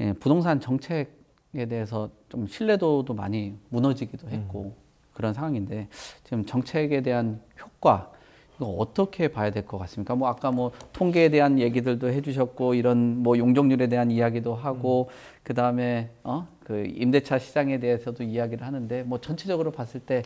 예, 부동산 정책에 대해서 좀 신뢰도도 많이 무너지기도 했고 그런 상황인데 지금 정책에 대한 효과 이거 어떻게 봐야 될 것 같습니까? 뭐 아까 뭐 통계에 대한 얘기들도 해주셨고 이런 뭐 용적률에 대한 이야기도 하고 그 다음에 그 임대차 시장에 대해서도 이야기를 하는데 뭐 전체적으로 봤을 때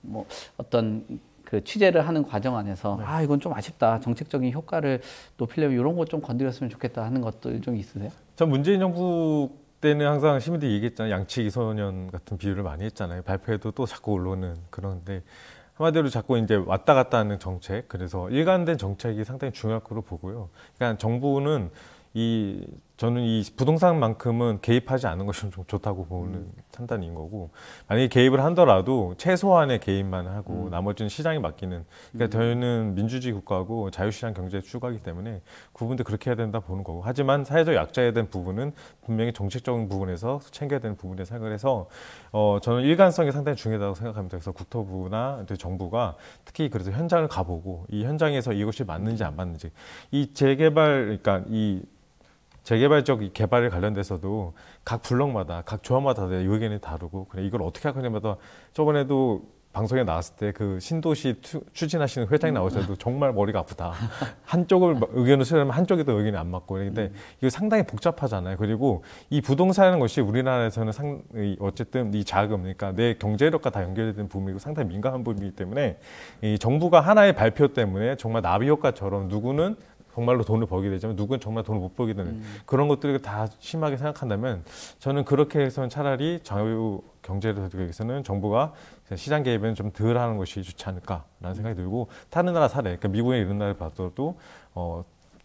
뭐 어떤 그 취재를 하는 과정 안에서 네. 아 이건 좀 아쉽다 정책적인 효과를 높이려면 이런 것 좀 건드렸으면 좋겠다 하는 것들 좀 있으세요? 전 문재인 정부 때는 항상 시민들이 얘기했잖아요. 양치기 소년 같은 비유를 많이 했잖아요. 발표에도 또 자꾸 올라오는 그런데 한마디로 자꾸 이제 왔다 갔다 하는 정책, 그래서 일관된 정책이 상당히 중요할 거로 보고요. 그러니까 정부는 저는 이 부동산만큼은 개입하지 않는 것이 좀 좋다고 보는 판단인 거고, 만약에 개입을 하더라도 최소한의 개입만 하고 나머지는 시장에 맡기는, 그러니까 저희는 민주주의 국가고 자유시장 경제의 추구하기 때문에 그 부분도 그렇게 해야 된다 보는 거고, 하지만 사회적 약자에 대한 부분은 분명히 정책적인 부분에서 챙겨야 되는 부분에 생각을 해서 저는 일관성이 상당히 중요하다고 생각합니다. 그래서 국토부나 정부가 특히 그래서 현장을 가보고 이 현장에서 이것이 맞는지 안 맞는지, 이 재개발, 그러니까 이 재개발적 개발에 관련돼서도 각 블록마다, 각 조합마다 의견이 다르고, 그래 이걸 어떻게 할 거냐마다, 저번에도 방송에 나왔을 때 그 신도시 추진하시는 회장이 나오셔도 정말 머리가 아프다. 한쪽을 의견을 수렴하면 한쪽에도 의견이 안 맞고. 그런데 이거 상당히 복잡하잖아요. 그리고 이 부동산이라는 것이 우리나라에서는 어쨌든 이 자금, 그러니까 내 경제력과 다 연결되는 부분이고 상당히 민감한 부분이기 때문에 이 정부가 하나의 발표 때문에 정말 나비 효과처럼 누구는 정말로 돈을 벌게 되지만 누구는 정말 돈을 못 벌게 되는 그런 것들을 다 심하게 생각한다면, 저는 그렇게 해서는 차라리 자유 경제를 하기 위해서는 정부가 시장 개입은 좀 덜 하는 것이 좋지 않을까라는 생각이 들고, 다른 나라 사례, 그러니까 미국의 이런 나라를 봐도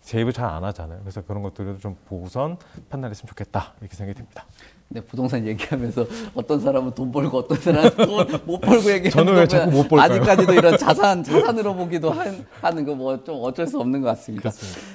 개입을 잘 안 하잖아요. 그래서 그런 것들을 좀 보고선 판단했으면 좋겠다, 이렇게 생각이 듭니다. 근데 부동산 얘기하면서 어떤 사람은 돈 벌고 어떤 사람은 돈 못 벌고 얘기하는 저는 왜 자꾸 못 벌까요? 아직까지도 이런 자산으로 보기도 하는 거 뭐 좀 어쩔 수 없는 것 같습니다.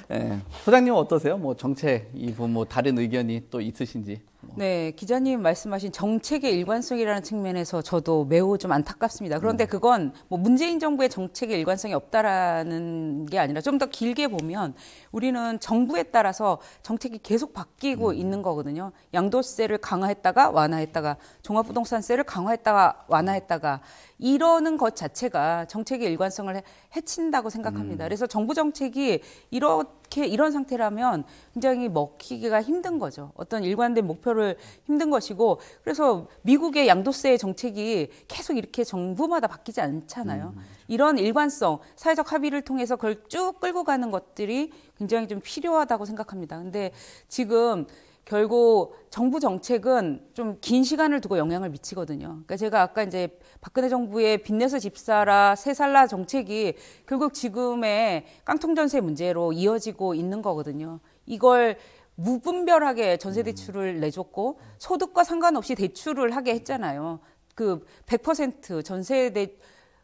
예. 소장님 어떠세요? 뭐 정책 이 부분 뭐 다른 의견이 또 있으신지? 네, 기자님 말씀하신 정책의 일관성이라는 측면에서 저도 매우 좀 안타깝습니다. 그런데 그건 뭐 문재인 정부의 정책의 일관성이 없다라는 게 아니라 좀 더 길게 보면 우리는 정부에 따라서 정책이 계속 바뀌고 있는 거거든요. 양도세를 강화했다가 완화했다가, 종합부동산세를 강화했다가 완화했다가, 이러는 것 자체가 정책의 일관성을 해친다고 생각합니다. 그래서 정부 정책이 이런 상태라면 굉장히 먹히기가 힘든 거죠. 어떤 일관된 목표를 힘든 것이고, 그래서 미국의 양도세 정책이 계속 이렇게 정부마다 바뀌지 않잖아요. 이런 일관성, 사회적 합의를 통해서 그걸 쭉 끌고 가는 것들이 굉장히 좀 필요하다고 생각합니다. 근데 지금 결국 정부 정책은 좀 긴 시간을 두고 영향을 미치거든요. 그러니까 제가 아까 이제 박근혜 정부의 빚내서 집 사라, 세 살라 정책이 결국 지금의 깡통전세 문제로 이어지고 있는 거거든요. 이걸 무분별하게 전세 대출을 내줬고 소득과 상관없이 대출을 하게 했잖아요. 그 100%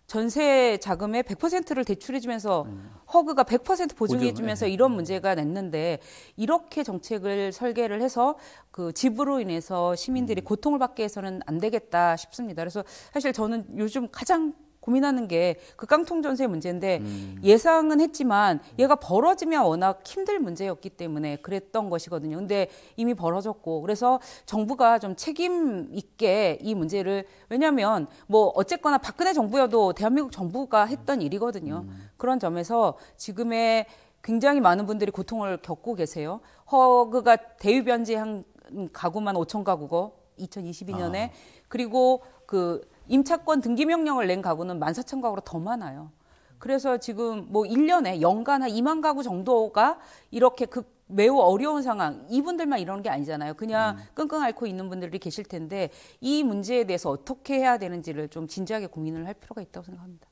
전세 자금의 100%를 대출해주면서 허그가 100% 보증해주면서 이런 문제가 냈는데, 이렇게 정책을 설계를 해서 그 집으로 인해서 시민들이 고통을 받게 해서는 안 되겠다 싶습니다. 그래서 사실 저는 요즘 가장 고민하는 게 그 깡통 전세 문제인데, 예상은 했지만 얘가 벌어지면 워낙 힘들 문제였기 때문에 그랬던 것이거든요. 근데 이미 벌어졌고, 그래서 정부가 좀 책임 있게 이 문제를, 왜냐하면 뭐 어쨌거나 박근혜 정부여도 대한민국 정부가 했던 일이거든요. 그런 점에서 지금의 굉장히 많은 분들이 고통을 겪고 계세요. 허그가 대유변제한 가구만 5천 가구고 2022년에 그리고 그 임차권 등기 명령을 낸 가구는 14,000가구로 더 많아요. 그래서 지금 뭐 1년에 연간 한 2만 가구 정도가 이렇게 매우 어려운 상황, 이분들만 이러는 게 아니잖아요. 그냥 끙끙 앓고 있는 분들이 계실 텐데, 이 문제에 대해서 어떻게 해야 되는지를 좀 진지하게 고민을 할 필요가 있다고 생각합니다.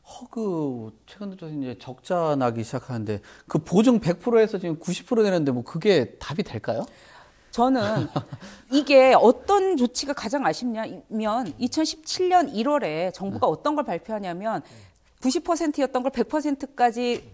허그 최근 들어서 이제 적자 나기 시작하는데 그 보증 100%에서 지금 90% 되는데 뭐 그게 답이 될까요? 저는 이게 어떤 조치가 가장 아쉽냐면 2017년 1월에 정부가 어떤 걸 발표하냐면 90%였던 걸 100%까지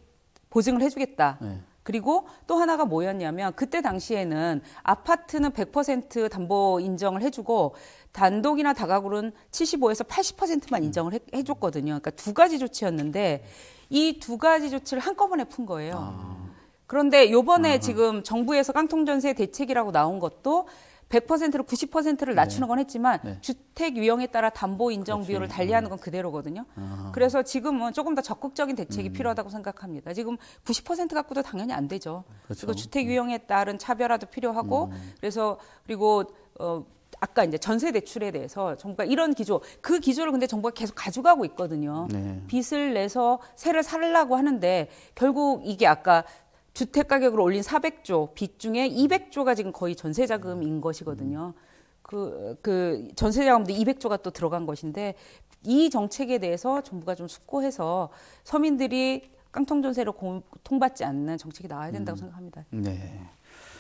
보증을 해주겠다. 그리고 또 하나가 뭐였냐면, 그때 당시에는 아파트는 100% 담보 인정을 해주고 단독이나 다가구는 75에서 80%만 인정을 해줬거든요. 그러니까 두 가지 조치였는데 이 두 가지 조치를 한꺼번에 푼 거예요. 그런데 요번에 지금 정부에서 깡통전세 대책이라고 나온 것도 100%로 90%를 낮추는 건 했지만 네. 주택 유형에 따라 담보 인정 그렇지. 비율을 달리하는 건 그대로거든요. 그래서 지금은 조금 더 적극적인 대책이 필요하다고 생각합니다. 지금 90% 갖고도 당연히 안 되죠. 그렇죠. 그리고 주택 유형에 따른 차별화도 필요하고 그래서 그리고 아까 이제 전세 대출에 대해서 정부가 이런 기조, 그 기조를 근데 정부가 계속 가져가고 있거든요. 네. 빚을 내서 세를 살려고 하는데 결국 이게 아까 주택 가격을 올린 400조 빚 중에 200조가 지금 거의 전세 자금인 것이거든요. 그 전세 자금도 200조가 또 들어간 것인데 이 정책에 대해서 정부가 좀 숙고해서 서민들이 깡통 전세로 고통받지 않는 정책이 나와야 된다고 생각합니다. 네.